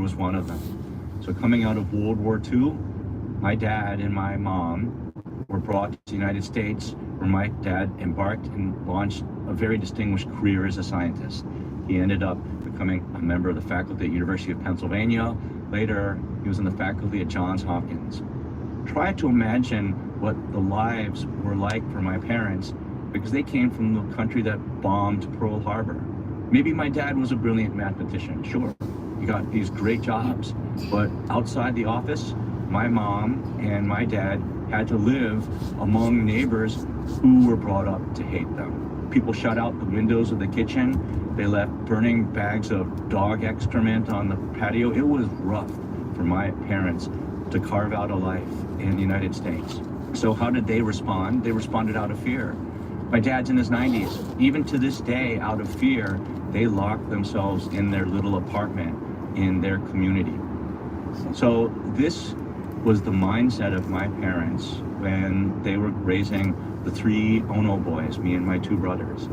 was one of them. So coming out of World War II, my dad and my mom were brought to the United States, where my dad embarked and launched a very distinguished career as a scientist. He ended up becoming a member of the faculty at University of Pennsylvania. Later, he was in the faculty at Johns Hopkins. Try to imagine what the lives were like for my parents, because they came from the country that bombed Pearl Harbor. Maybe my dad was a brilliant mathematician, sure. He got these great jobs, but outside the office, my mom and my dad had to live among neighbors who were brought up to hate them. People shut out the windows of the kitchen. They left burning bags of dog excrement on the patio. It was rough for my parents to carve out a life in the United States. So how did they respond? They responded out of fear. My dad's in his 90s. Even to this day, out of fear, they locked themselves in their little apartment in their community. So this was the mindset of my parents when they were raising the 3 Ono boys, me and my 2 brothers.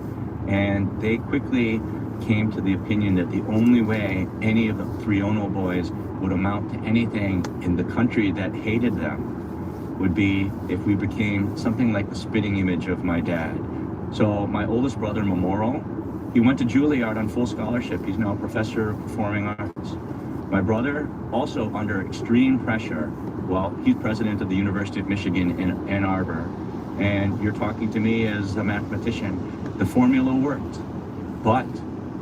And they quickly came to the opinion that the only way any of the 3 Ono boys would amount to anything in the country that hated them would be if we became something like the spitting image of my dad. So my oldest brother, Memorial, he went to Juilliard on full scholarship. He's now a professor of performing arts. My brother, also under extreme pressure, well, he's president of the University of Michigan in Ann Arbor, and you're talking to me as a mathematician. The formula worked, but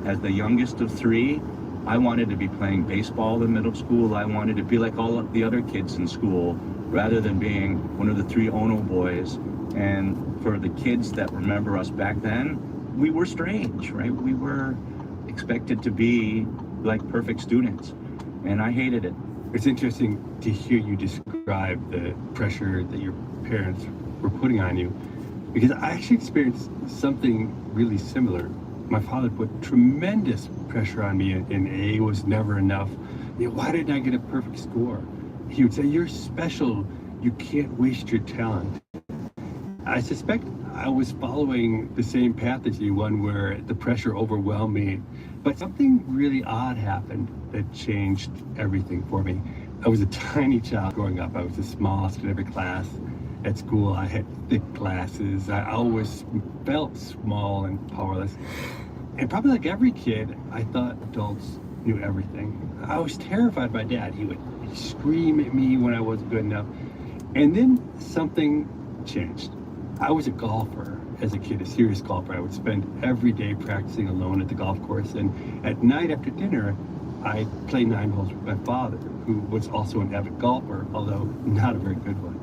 as the youngest of 3, I wanted to be playing baseball in middle school. I wanted to be like all of the other kids in school, rather than being one of the 3 Ono boys. And for the kids that remember us back then, we were strange, right? We were expected to be like perfect students, and I hated it. It's interesting to hear you describe the pressure that your parents were putting on you, because I actually experienced something really similar. My father put tremendous pressure on me, and A was never enough. You know, why didn't I get a perfect score? He would say, you're special, you can't waste your talent. I suspect I was following the same path as you, one where the pressure overwhelmed me. But something really odd happened that changed everything for me. I was a tiny child growing up. I was the smallest in every class. At school, I had thick glasses. I always felt small and powerless. And probably like every kid, I thought adults knew everything. I was terrified of my dad. He would scream at me when I wasn't good enough. And then something changed. I was a golfer as a kid, a serious golfer. I would spend every day practicing alone at the golf course. And at night after dinner, I played 9 holes with my father, who was also an avid golfer, although not a very good one.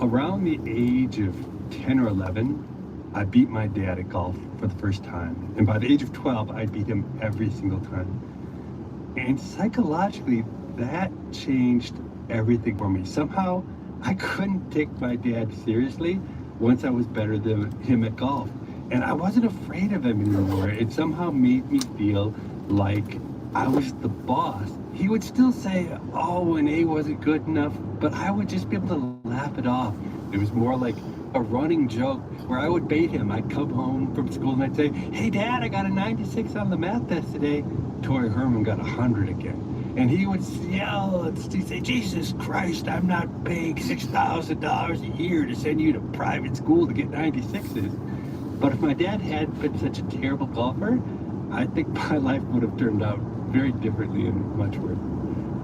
Around the age of 10 or 11, I beat my dad at golf for the first time. And by the age of 12, I beat him every single time. And psychologically, that changed everything for me. Somehow, I couldn't take my dad seriously once I was better than him at golf. And I wasn't afraid of him anymore. It somehow made me feel like I was the boss. He would still say, oh, an A wasn't good enough, but I would just be able to laugh it off. It was more like a running joke where I would bait him. I'd come home from school and I'd say, hey, Dad, I got a 96 on the math test today. Tori Herman got 100 again. And he would yell and he'd say, Jesus Christ, I'm not paying $6,000 a year to send you to private school to get 96s. But if my dad had been such a terrible golfer, I think my life would have turned out very differently and much worse.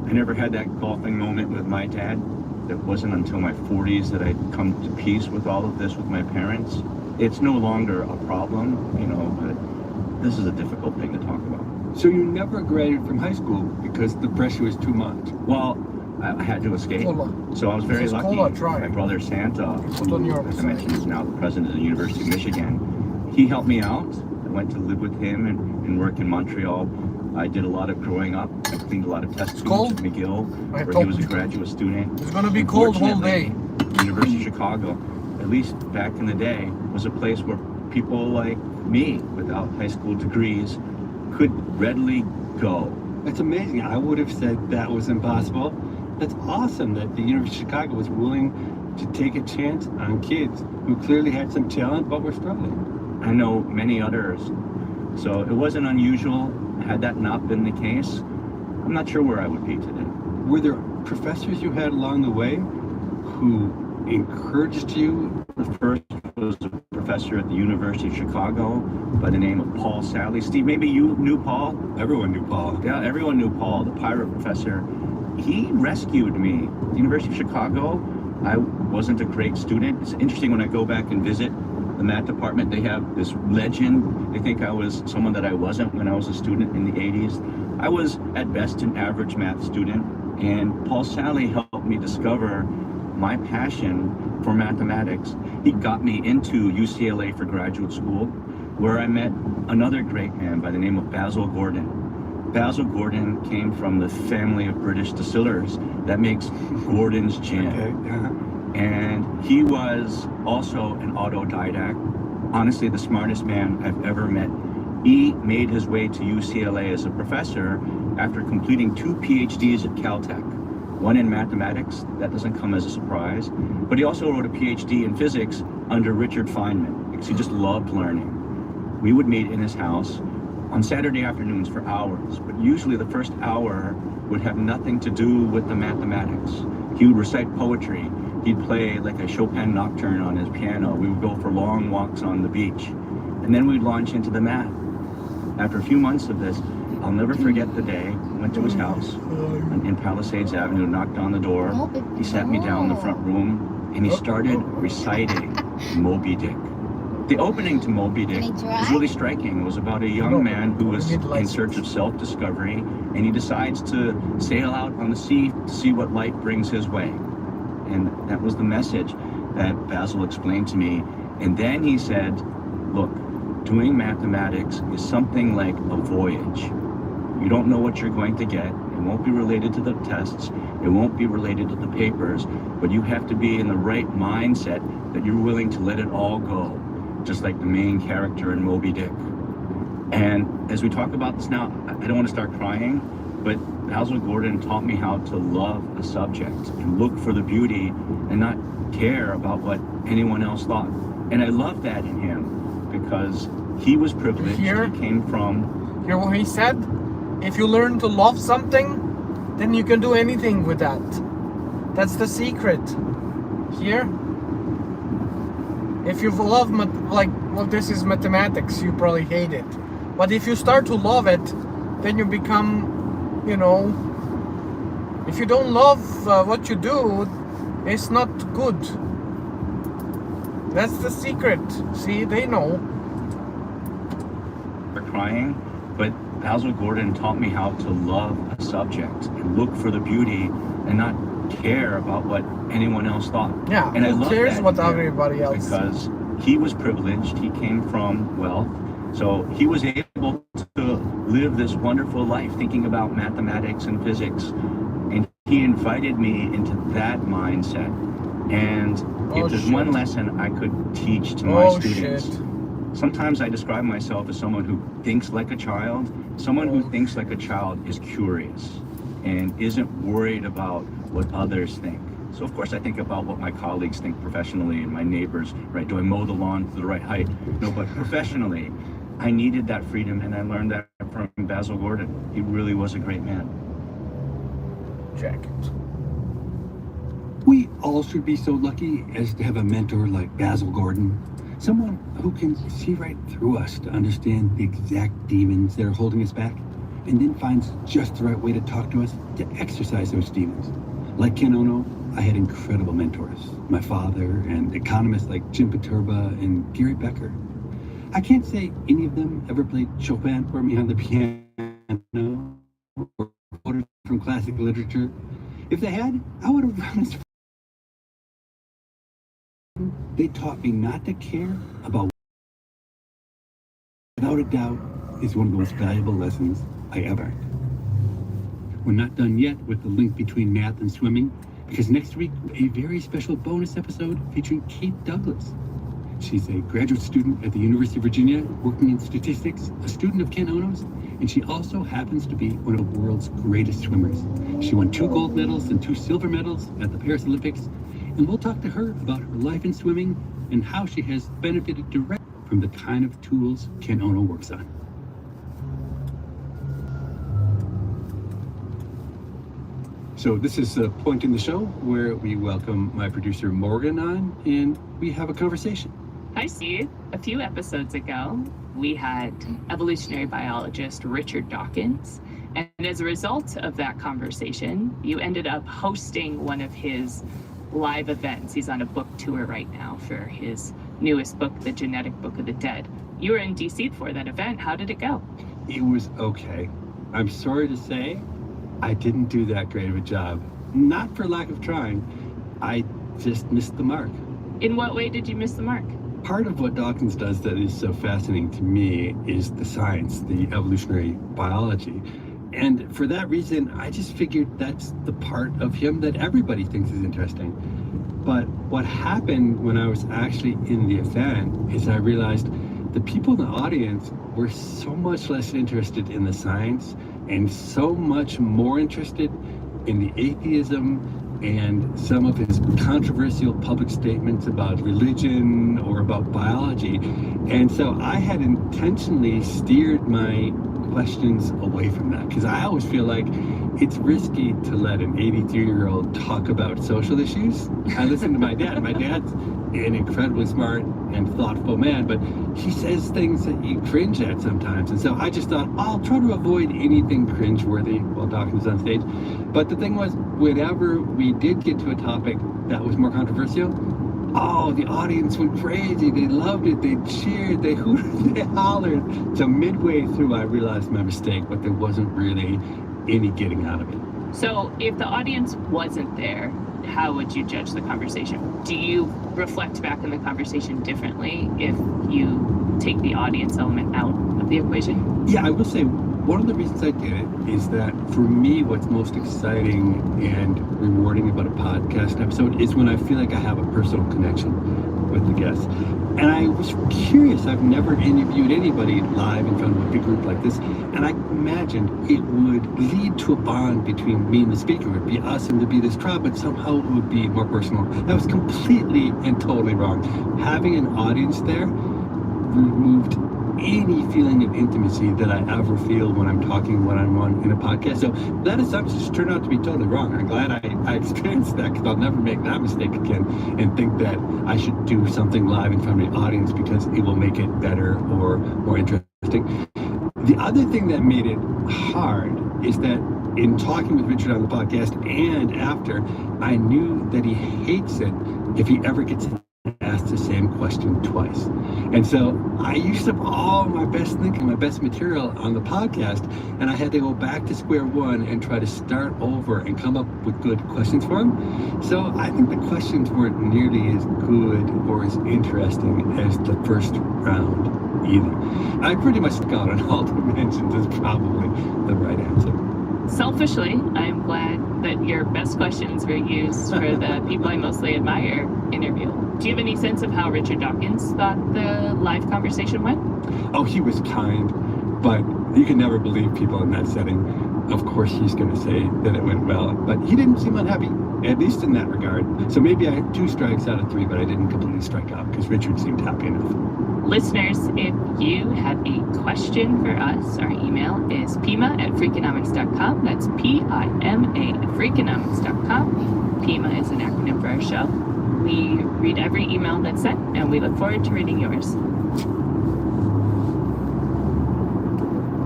I never had that golfing moment with my dad. It wasn't until my 40s that I'd come to peace with all of this with my parents. It's no longer a problem, you know, but this is a difficult thing to talk about. So you never graduated from high school because the pressure was too much? Well, I had to escape. So I was very lucky. My brother Santa, who, as I mentioned, is now the president of the University of Michigan, he helped me out. I went to live with him and work in Montreal. I did a lot of growing up. I cleaned a lot of test tubes at McGill, where he was a graduate student. It's going to be cold all day. The University of Chicago, at least back in the day, was a place where people like me, without high school degrees, could readily go. That's amazing. I would have said that was impossible. That's awesome that the University of Chicago was willing to take a chance on kids who clearly had some talent but were struggling. I know many others. So it wasn't unusual. Had that not been the case, I'm not sure where I would be today. Were there professors you had along the way who encouraged you? The first was a professor at the University of Chicago by the name of Paul Sally. Steve, maybe you knew Paul? Everyone knew Paul. Yeah, everyone knew Paul, the pirate professor. He rescued me. At the University of Chicago, I wasn't a great student. It's interesting when I go back and visit the math department, they have this legend. They think I was someone that I wasn't when I was a student in the 80s. I was at best an average math student, and Paul Sally helped me discover my passion for mathematics. He got me into UCLA for graduate school, where I met another great man by the name of Basil Gordon. Basil Gordon came from the family of British distillers that makes Gordon's gin. Okay. And he was also an autodidact, honestly the smartest man I've ever met. He made his way to UCLA as a professor after completing 2 PhDs at Caltech. One in mathematics, that doesn't come as a surprise, but he also wrote a PhD in physics under Richard Feynman because he just loved learning. We would meet in his house on Saturday afternoons for hours, but usually the first hour would have nothing to do with the mathematics. He would recite poetry. He'd play like a Chopin nocturne on his piano. We would go for long walks on the beach, and then we'd launch into the math. After a few months of this, I'll never forget the day I went to his house in Palisades Avenue, knocked on the door. He sat me down in the front room, and he started reciting Moby Dick. The opening to Moby Dick was really striking. It was about a young man who was in search of self-discovery, and he decides to sail out on the sea to see what life brings his way. And that was the message that Basil explained to me. And then he said, look, doing mathematics is something like a voyage. You don't know what you're going to get. It won't be related to the tests. It won't be related to the papers, but you have to be in the right mindset that you're willing to let it all go, just like the main character in Moby Dick. And as we talk about this now, I don't want to start crying, but Basil Gordon taught me how to love a subject and look for the beauty and not care about what anyone else thought. And I love that in him because he was privileged. He came from... Hear what he said? If you learn to love something, then you can do anything with that. That's the secret. Here? If you love, this is mathematics, you probably hate it. But if you start to love it, then you become, if you don't love what you do, it's not good. That's the secret. See, they know. We're crying, but Basil Gordon taught me how to love a subject and look for the beauty and not care about what anyone else thought. Yeah, and who cares what everybody else because he was privileged. He came from wealth, so he was able to live this wonderful life thinking about mathematics and physics, and he invited me into that mindset. And if there's one lesson I could teach to my students, sometimes I describe myself as someone who thinks like a child. Someone who thinks like a child is curious and isn't worried about what others think. So of course I think about what my colleagues think professionally and my neighbors, right? Do I mow the lawn to the right height? No, but professionally, I needed that freedom, and I learned that from Basil Gordon. He really was a great man. Check it. We all should be so lucky as to have a mentor like Basil Gordon. Someone who can see right through us to understand the exact demons that are holding us back, and then finds just the right way to talk to us to exercise those demons. Like Ken Ono, I had incredible mentors. My father and economists like Jim Paterba and Gary Becker. I can't say any of them ever played Chopin for me on the piano or quoted from classic literature. If they had, I would have promised. They taught me not to care about, without a doubt, is one of the most valuable lessons I ever learned. We're not done yet with the link between math and swimming, because next week, a very special bonus episode featuring Kate Douglas. She's a graduate student at the University of Virginia, working in statistics, a student of Ken Ono's, and she also happens to be one of the world's greatest swimmers. She won 2 gold medals and 2 silver medals at the Paris Olympics, and we'll talk to her about her life in swimming and how she has benefited directly from the kind of tools Ken Ono works on. So this is a point in the show where we welcome my producer Morgan on, and we have a conversation. Hi, Steve. A few episodes ago, we had evolutionary biologist Richard Dawkins, and as a result of that conversation, you ended up hosting one of his live events. He's on a book tour right now for his newest book, The Genetic Book of the Dead. You were in DC for that event. How did it go? It was okay. I'm sorry to say, I didn't do that great of a job. Not for lack of trying, I just missed the mark. In what way did you miss the mark? Part of what Dawkins does that is so fascinating to me is the science, the evolutionary biology. And for that reason, I just figured that's the part of him that everybody thinks is interesting. But what happened when I was actually in the event is I realized the people in the audience were so much less interested in the science and so much more interested in the atheism and some of his controversial public statements about religion or about biology. And so I had intentionally steered my questions away from that, because I always feel like it's risky to let an 83-year-old talk about social issues. I listen to my dad. My dad's an incredibly smart and thoughtful man, but he says things that you cringe at sometimes. And so I just thought, I'll try to avoid anything cringeworthy while Dawkins on stage. But the thing was, whenever we did get to a topic that was more controversial, oh, the audience went crazy. They loved it. They cheered. They hooted. They hollered. So midway through, I realized my mistake, but there wasn't really any getting out of it. So if the audience wasn't there, how would you judge the conversation? Do you reflect back on the conversation differently if you take the audience element out of the equation? Yeah, I will say one of the reasons I did it is that for me, what's most exciting and rewarding about a podcast episode is when I feel like I have a personal connection with the guests. And I was curious, I've never interviewed anybody live in front of a big group like this, and I imagined it would lead to a bond between me and the speaker. It would be us and to be this crowd, but somehow it would be more personal. That was completely and totally wrong. Having an audience there removed any feeling of intimacy that I ever feel when I'm talking one-on-one in a podcast. So that assumption just turned out to be totally wrong. I'm glad I experienced that, because I'll never make that mistake again and think that I should do something live in front of the audience because it will make it better or more interesting. The other thing that made it hard is that in talking with Richard on the podcast and after, I knew that he hates it if he ever gets asked the same question twice. And so I used up all my best thinking, my best material on the podcast, and I had to go back to square one and try to start over and come up with good questions for him. So I think the questions weren't nearly as good or as interesting as the first round either. I pretty much got on all dimensions is probably the right answer. Selfishly, I'm glad that your best questions were used for the people I mostly admire interview. Do you have any sense of how Richard Dawkins thought the live conversation went? Oh, he was kind, but you can never believe people in that setting. Of course, he's going to say that it went well, but he didn't seem unhappy, at least in that regard. So maybe I had 2 strikes out of 3, but I didn't completely strike out because Richard seemed happy enough. Listeners, if you have a question for us, our email is pima@freakonomics.com. That's PIMA@freakonomics.com. PIMA is an acronym for our show. We read every email that's sent, and we look forward to reading yours.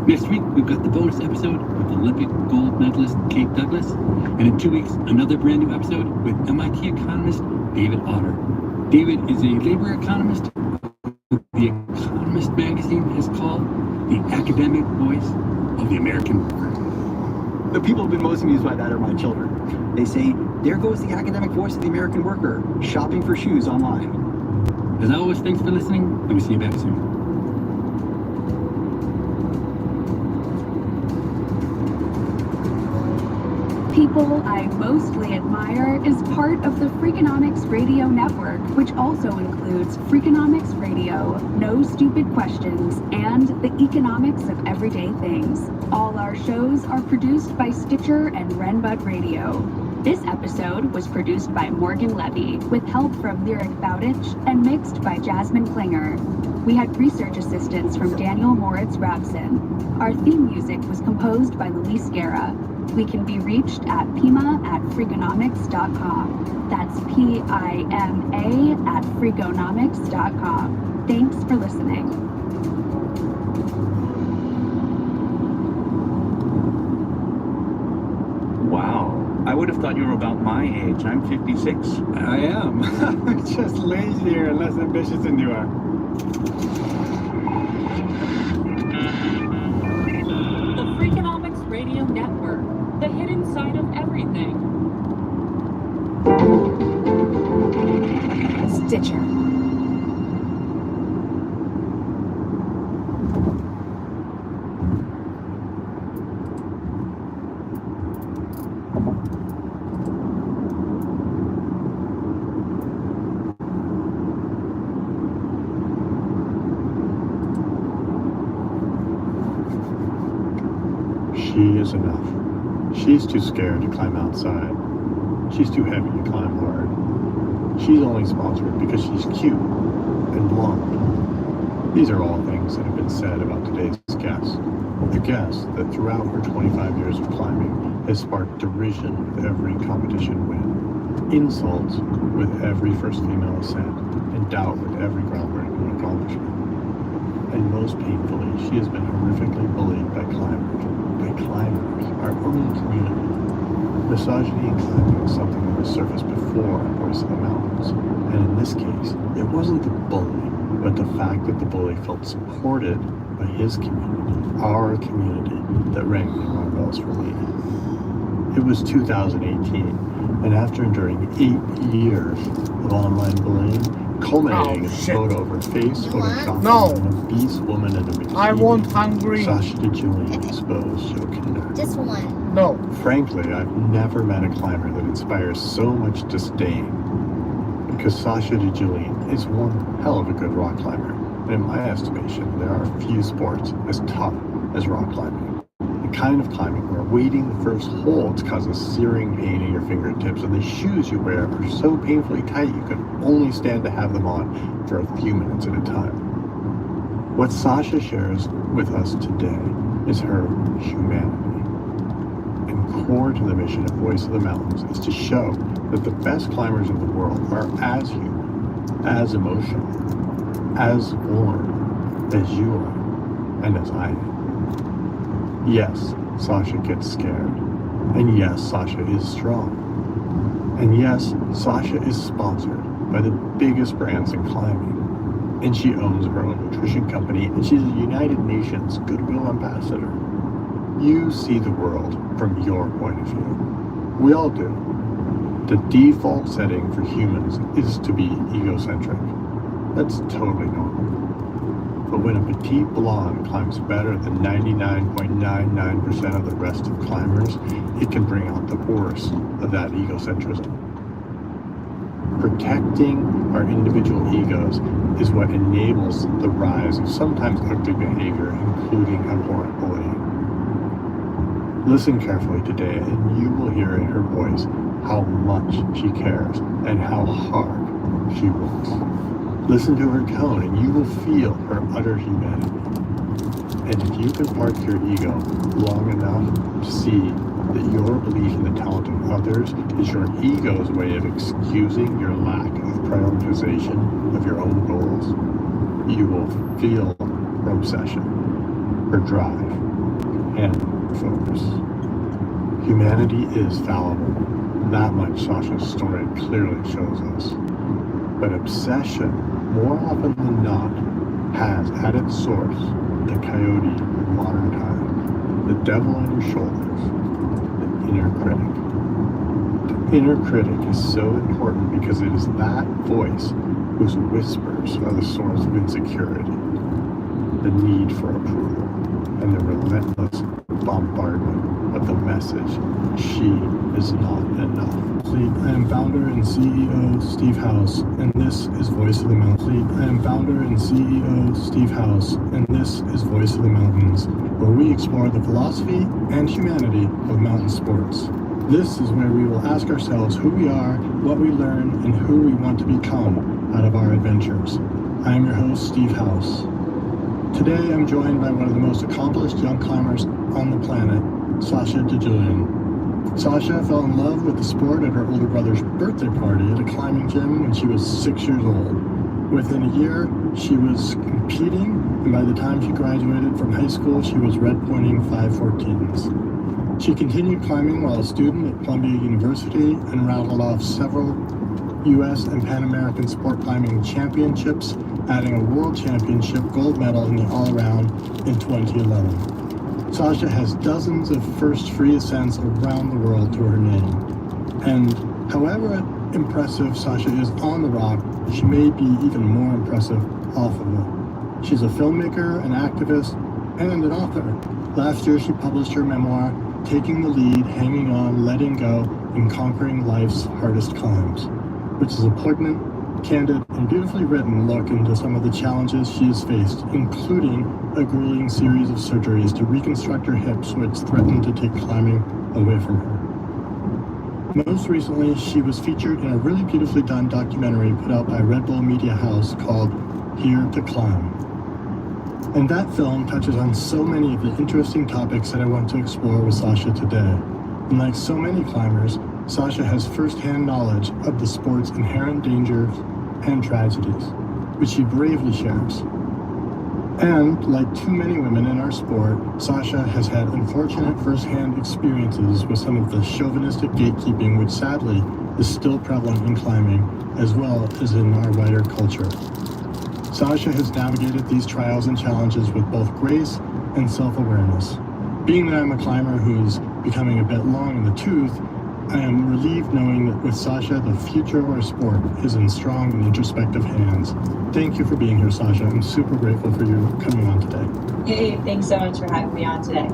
Next week, we've got the bonus episode with Olympic gold medalist Kate Douglas. And in 2 weeks, another brand new episode with MIT economist David Otter. David is a labor economist. The Economist magazine has called the academic voice of the American worker. The people who've been most amused by that are my children. They say, there goes the academic voice of the American worker, shopping for shoes online. As always, thanks for listening, and we'll see you back soon. People I mostly admire is part of the Freakonomics Radio Network, which also includes Freakonomics Radio, No Stupid Questions, and the Economics of Everyday Things. All our shows are produced by Stitcher and Renbud Radio. This episode was produced by Morgan Levy, with help from Lyric Bowditch, and mixed by Jasmine Klinger. We had research assistance from Daniel Moritz Rabson. Our theme music was composed by Luis Guerra. We can be reached at pima@freakonomics.com. That's PIMA@freakonomics.com. Thanks for listening. Wow. I would have thought you were about my age. I'm 56. I am. I'm just lazier and less ambitious than you are. The Freakonomics Radio Network, the hidden side of everything. Stitcher. She is enough. She's too scared to climb outside. She's too heavy to climb hard. She's only sponsored because she's cute and blonde. These are all things that have been said about today's guest. A guest that throughout her 25 years of climbing has sparked derision with every competition win, insults with every first female ascent, and doubt with every groundbreaking accomplishment. And most painfully, she has been horrifically bullied by climbers, our own community. Misogyny in climbing is something that was surfaced before Voice of the Mountains, and in this case, it wasn't the bully, but the fact that the bully felt supported by his community, our community, that rang the alarm bells for me. It was 2018, and after enduring 8 years of online bullying, culminating in a photo of her face photoshopped No. an obese woman in a bikini, I want hungry. Sasha DeJulian exposed Joe Kinder. Just one. No. Frankly, I've never met a climber that inspires so much disdain, because Sasha DeJulian is one hell of a good rock climber, and in my estimation, there are few sports as tough as rock climbing. The kind of climbing where waiting the first hold causes searing pain in your fingertips, and the shoes you wear are so painfully tight you can only stand to have them on for a few minutes at a time. What Sasha shares with us today is her humanity. And core to the mission of Voice of the Mountains is to show that the best climbers of the world are as human, as emotional, as vulnerable as you are, and as I am. Yes, Sasha gets scared. And yes, Sasha is strong. And yes, Sasha is sponsored by the biggest brands in climbing. And she owns her own nutrition company, and she's a United Nations Goodwill Ambassador. You see the world from your point of view. We all do. The default setting for humans is to be egocentric. That's totally normal. But when a petite blonde climbs better than 99.99% of the rest of climbers, it can bring out the worst of that egocentrism. Protecting our individual egos is what enables the rise of sometimes ugly behavior, including abhorrent bullying. Listen carefully today, and you will hear in her voice how much she cares and how hard she works. Listen to her tone, and you will feel her utter humanity. And if you can park your ego long enough to see that your belief in the talent of others is your ego's way of excusing your lack of prioritization of your own goals, you will feel her obsession, her drive, and focus. Humanity is fallible. That much Sasha's story clearly shows us. But obsession, more often than not, has at its source the coyote of modern times, the devil on your shoulders, the inner critic. The inner critic is so important because it is that voice whose whispers are the source of insecurity, the need for approval, and the relentless bombardment of the message, she is not enough. I am founder and CEO Steve House, and this is Voice of the Mountains. I am founder and CEO Steve House, and this is Voice of the Mountains, where we explore the philosophy and humanity of mountain sports. This is where we will ask ourselves who we are, what we learn, and who we want to become out of our adventures. I am your host, Steve House. Today I'm joined by one of the most accomplished young climbers on the planet, Sasha DeJulian. Sasha fell in love with the sport at her older brother's birthday party at a climbing gym when she was 6 years old. Within a year, she was competing, and by the time she graduated from high school, she was red pointing 514s. She continued climbing while a student at Columbia University and rattled off several U.S. and Pan American sport climbing championships, adding a world championship gold medal in the all-around in 2011. Sasha has dozens of first free ascents around the world to her name. And however impressive Sasha is on the rock, she may be even more impressive off of it. She's a filmmaker, an activist, and an author. Last year she published her memoir, Taking the Lead, Hanging On, Letting Go, and Conquering Life's Hardest Climbs, which is a poignant, candid, and beautifully written look into some of the challenges she has faced, including a grueling series of surgeries to reconstruct her hips, which threatened to take climbing away from her. Most recently, she was featured in a really beautifully done documentary put out by Red Bull Media House called Here to Climb. And that film touches on so many of the interesting topics that I want to explore with Sasha today. And like so many climbers, Sasha has first-hand knowledge of the sport's inherent dangers and tragedies, which she bravely shares. And like too many women in our sport, Sasha has had unfortunate first-hand experiences with some of the chauvinistic gatekeeping which sadly is still prevalent in climbing, as well as in our wider culture. Sasha has navigated these trials and challenges with both grace and self-awareness. Being that I'm a climber who's becoming a bit long in the tooth, I am relieved knowing that with Sasha, the future of our sport is in strong and introspective hands. Thank you for being here, Sasha. I'm super grateful for you coming on today. Hey, thanks so much for having me on today.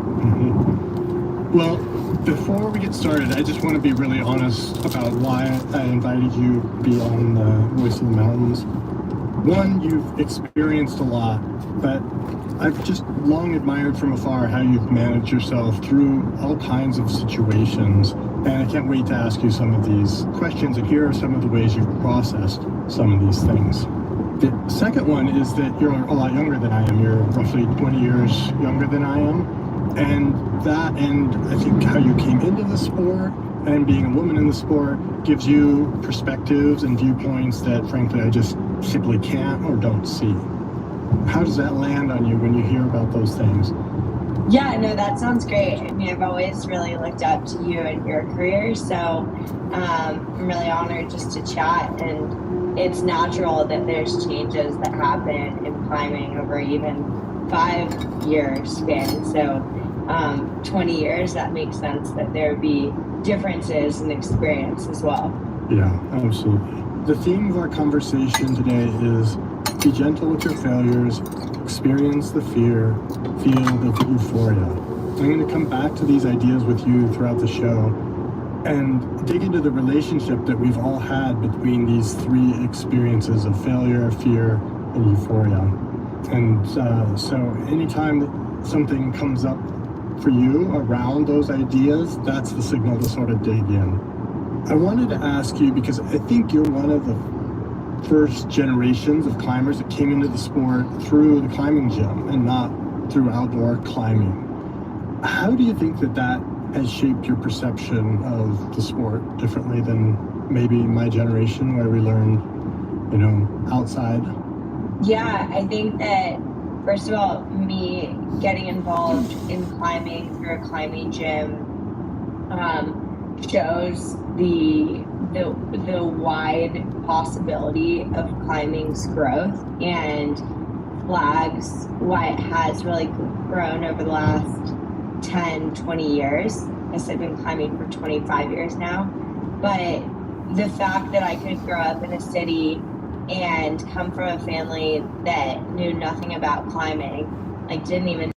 Well, before we get started, I just want to be really honest about why I invited you to be on Voice of the Mountains. One, you've experienced a lot, but I've just long admired from afar how you've managed yourself through all kinds of situations, and I can't wait to ask you some of these questions and hear some of the ways you've processed some of these things. The second one is that you're a lot younger than I am. You're roughly 20 years younger than I am, and I think how you came into the sport and being a woman in the sport gives you perspectives and viewpoints that frankly I just simply can't or don't see. How does that land on you when you hear about those things? Yeah, no, that sounds great. I mean, I've always really looked up to you and your career, so I'm really honored just to chat. And it's natural that there's changes that happen in climbing over even 5 years span. So 20 years, that makes sense that there would be differences in experience as well. Yeah, absolutely. The theme of our conversation today is be gentle with your failures, experience the fear, feel the euphoria. I'm going to come back to these ideas with you throughout the show and dig into the relationship that we've all had between these three experiences of failure, fear, and euphoria. And so anytime that something comes up for you around those ideas, that's the signal to sort of dig in. I wanted to ask you, because I think you're one of the first generations of climbers that came into the sport through the climbing gym and not through outdoor climbing. How do you think that has shaped your perception of the sport differently than maybe my generation where we learned, outside? Yeah, I think that first of all, me getting involved in climbing through a climbing gym shows the wide possibility of climbing's growth and flags why it has really grown over the last 10-20 years. I guess I've been climbing for 25 years now, but the fact that I could grow up in a city and come from a family that knew nothing about climbing, like didn't even